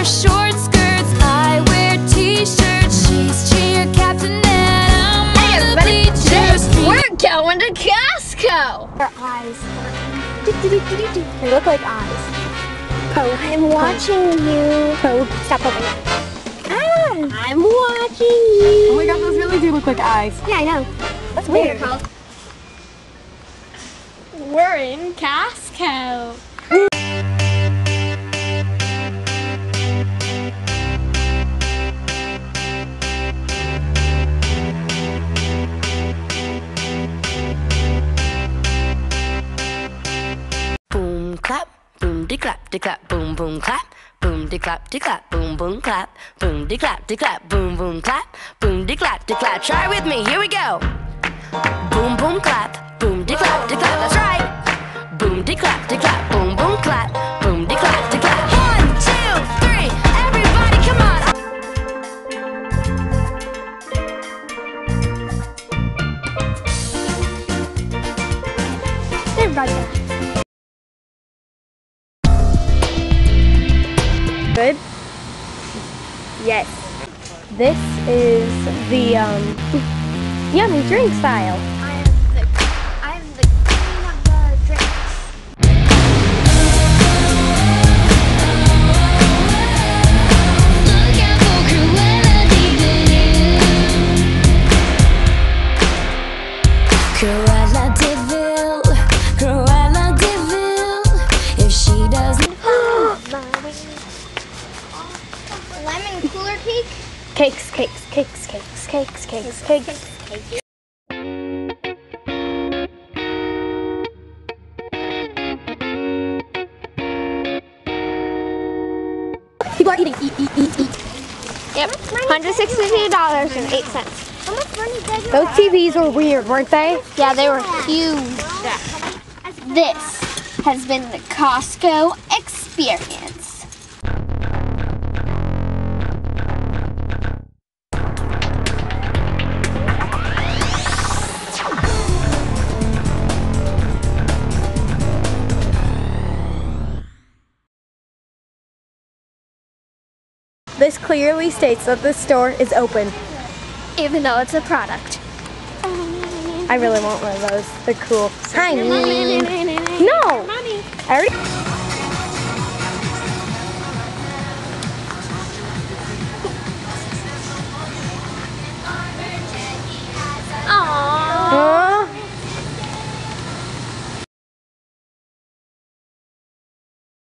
short skirts, I wear t-shirts. She's cheer captain and I'm on the bleachers. We're going to Costco. Her eyes. They look like eyes. Poe. I'm watching you. Poe. Stop poking. I'm watching you. Oh my god, those really do look like eyes. Yeah, I know. That's weird. We're in Costco. Boom clap, boom de clap, boom boom clap, boom de clap, boom boom clap, boom de clap, boom boom clap, boom de clap. Try with me, here we go. Boom boom clap, boom de clap, that's right. Boom de clap, boom boom clap, boom de clap. 1, 2, 3, everybody come on. Everybody. Good? Yes. This is the yummy drink style. I'm the queen of the drinks. Look out for Cruella de Vil. Cruella de Vil. If she doesn't. Lemon cooler cake. Cakes. People are eating. Eat. Yep. $162.08. How much money did you Those TVs were weird, weren't they? Yeah, they were huge. This has been the Costco experience. This clearly states that this store is open. Even though it's a product. I really want one of those. They're cool. Tiny. No! I already